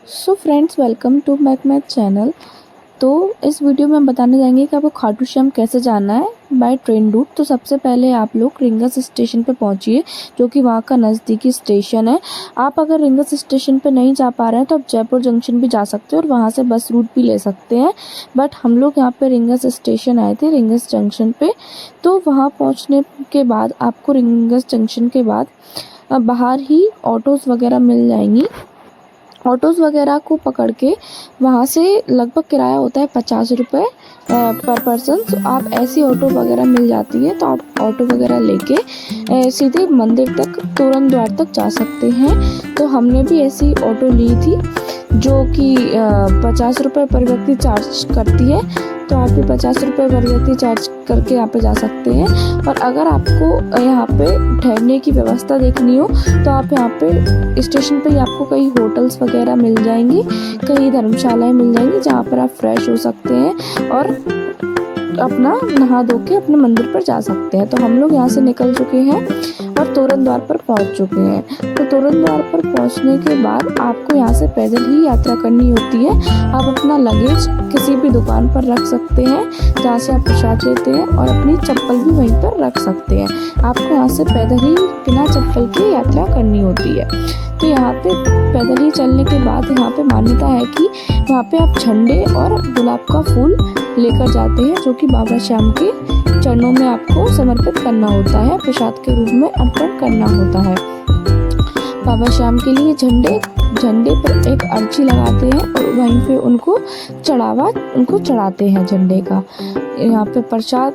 So friends, welcome to my channel. तो इस video में हम बताने जाएंगे कि आपको खाटू श्याम कैसे जाना है बाय ट्रेन रूट। तो सबसे पहले आप लोग रिंगस स्टेशन पे पहुंचिए, जो कि वहाँ का नज़दीकी स्टेशन है। आप अगर रिंगस स्टेशन पे नहीं जा पा रहे हैं तो आप जयपुर जंक्शन भी जा सकते हैं और वहाँ से बस रूट भी ले सकते हैं। बट हम लोग यहाँ पे रिंगस स्टेशन आए थे, रिंगस जंक्शन पे। तो वहाँ पहुँचने के बाद आपको रिंगस जंक्शन के बाद बाहर ही ऑटोज़ वगैरह मिल जाएंगी। ऑटोज़ वगैरह को पकड़ के वहाँ से लगभग किराया होता है 50 रुपये पर पर्सन। तो आप ऐसी ऑटो वगैरह मिल जाती है तो आप ऑटो वगैरह लेके सीधे मंदिर तक, तोरण द्वार तक जा सकते हैं। तो हमने भी ऐसी ऑटो ली थी जो कि 50 रुपये पर व्यक्ति चार्ज करती है। तो आप भी 50 रुपये पर व्यक्ति चार्ज करके यहाँ पे जा सकते हैं। और अगर आपको यहाँ पे ठहरने की व्यवस्था देखनी हो तो आप यहाँ पे स्टेशन पे ही आपको कई होटल्स वगैरह मिल जाएंगी, कई धर्मशालाएं मिल जाएंगी जहाँ पर आप फ्रेश हो सकते हैं और अपना नहा धो के अपने मंदिर पर जा सकते हैं। तो हम लोग यहाँ से निकल चुके हैं और तोरण द्वार पर पहुँच चुके हैं। तो तोरण द्वार पर पहुँचने के बाद आपको यहाँ से पैदल ही यात्रा करनी होती है। आप अपना लगेज किसी भी दुकान पर रख सकते हैं जहाँ से आप प्रसाद लेते हैं और अपनी चप्पल भी वहीं पर रख सकते हैं। आपको यहाँ से पैदल ही बिना चप्पल के यात्रा करनी होती है। तो यहाँ पे पैदल ही चलने के बाद यहाँ पे मान्यता है कि वहाँ पे आप झंडे और गुलाब का फूल लेकर जाते हैं, जो कि बाबा श्याम के चरणों में आपको समर्पित करना होता है, प्रसाद के रूप में अर्पण करना होता है। बाबा श्याम के लिए झंडे पर एक अर्ची लगाते हैं और वहीं पे उनको चढ़ाते हैं झंडे का। यहाँ पे प्रसाद।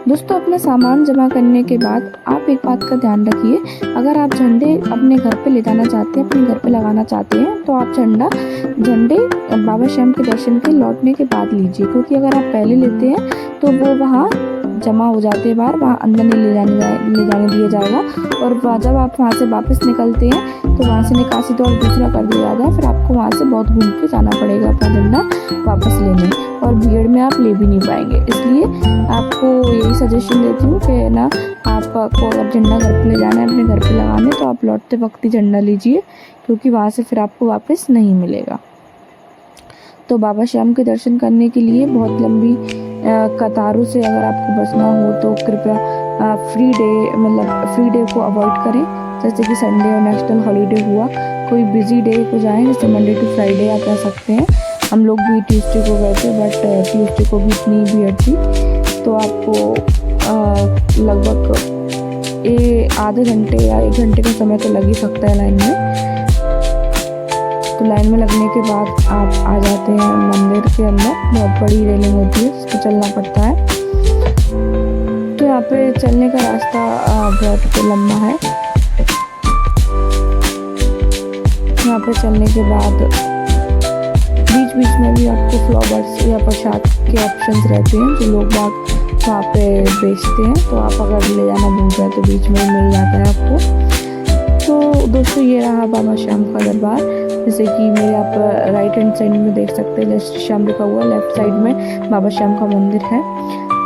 दोस्तों, अपना सामान जमा करने के बाद आप एक बात का ध्यान रखिए, अगर आप झंडे अपने घर पे ले जाना चाहते हैं, अपने घर पे लगाना चाहते हैं, तो आप झंडे बाबा श्याम के दर्शन के लौटने के बाद लीजिए, क्योंकि अगर आप पहले लेते हैं तो वो वहाँ जमा हो जाते हैं बाहर, वहाँ अंदर नहीं ले जाने दिया जाएगा। और जब आप वहाँ से वापस निकलते हैं तो वहाँ से निकासी दौर दूसरा कर दिया जाता है, फिर आपको वहाँ से बहुत घूम के जाना पड़ेगा अपना झंडा वापस लेने, और भीड़ में आप ले भी नहीं पाएंगे। इसलिए आपको यही सजेशन देती हूँ कि ना, आपको अगर झंडा घर पे ले जाना है, अपने घर पे लगाने, तो आप लौटते वक्त ही झंडा लीजिए, क्योंकि वहाँ से फिर आपको वापस नहीं मिलेगा। तो बाबा श्याम के दर्शन करने के लिए बहुत लंबी कतारों से अगर आपको बचना हो तो कृपया फ्री डे को अवॉइड करें, जैसे कि संडे और नेशनल हॉलीडे हुआ। कोई बिजी डे को जाएं, जैसे मंडे टू फ्राइडे आप जा सकते हैं। हम लोग भी ट्यूसडे को गए थे, बट ट्यूसडे को भी इतनी भीड़ थी तो आपको लगभग आधे घंटे या 1 घंटे का समय तो लग ही सकता है लाइन में। तो लाइन में लगने के बाद आप आ जाते हैं मंदिर के अंदर। बहुत बड़ी रेलिंग होती है, जिस पर चलना पड़ता है। तो यहाँ पे चलने का रास्ता बहुत लंबा है। यहाँ पे चलने के बाद बीच बीच में भी आपको फ्लावर्स या प्रसाद के ऑप्शंस रहते हैं जो लोग बाग वहाँ पे बेचते हैं। तो आप अगर ले जाना भूल जाए तो बीच में मिल जाता है आपको। तो दोस्तों, ये रहा बाबा श्याम का दरबार। जैसे कि मेरे आप राइट हैंड साइड में देख सकते हैं, जय श्याम लिखा हुआ। लेफ्ट साइड में बाबा श्याम का मंदिर है।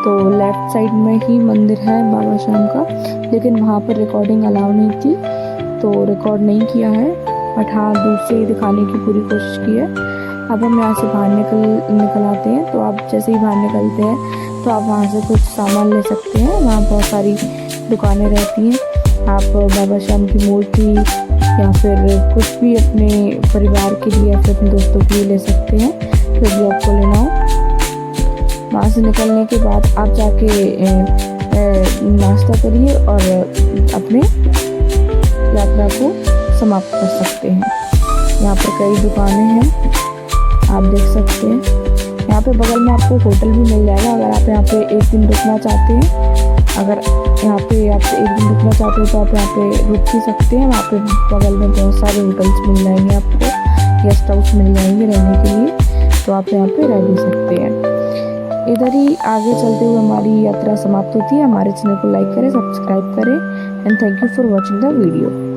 तो लेफ्ट साइड में ही मंदिर है बाबा श्याम का, लेकिन वहाँ पर रिकॉर्डिंग अलाउ नहीं थी तो रिकॉर्ड नहीं किया है, बट हाँ दूर से ही दिखाने की पूरी कोशिश की है। अब हम यहाँ से बाहर निकल आते हैं। तो आप जैसे ही बाहर निकलते हैं तो आप वहाँ से कुछ सामान ले सकते हैं। वहाँ बहुत सारी दुकानें रहती हैं। आप बाबा श्याम की मूर्ति या फिर कुछ भी अपने परिवार के लिए या फिर अपने दोस्तों के लिए ले सकते हैं, जो भी आपको लेना हो। वहाँ से निकलने के बाद आप जाके नाश्ता करिए और अपने यात्रा को समाप्त कर सकते हैं। यहाँ पर कई दुकानें हैं, आप देख सकते हैं। यहाँ पे बगल में आपको होटल भी मिल जाएगा अगर आप यहाँ पे 1 दिन रुकना चाहते हैं। अगर यहाँ पे आप 1 दिन रुकना चाहते हो तो आप यहाँ पे रुक भी सकते हैं। वहाँ पे बगल में बहुत सारे होटल्स मिल जाएंगे, आपको गेस्ट हाउस मिल जाएंगे रहने के लिए, तो आप यहाँ पे रह भी सकते हैं। इधर ही आगे चलते हुए हमारी यात्रा समाप्त होती है। हमारे चैनल को लाइक करें, सब्सक्राइब करें, and thank you for watching the video.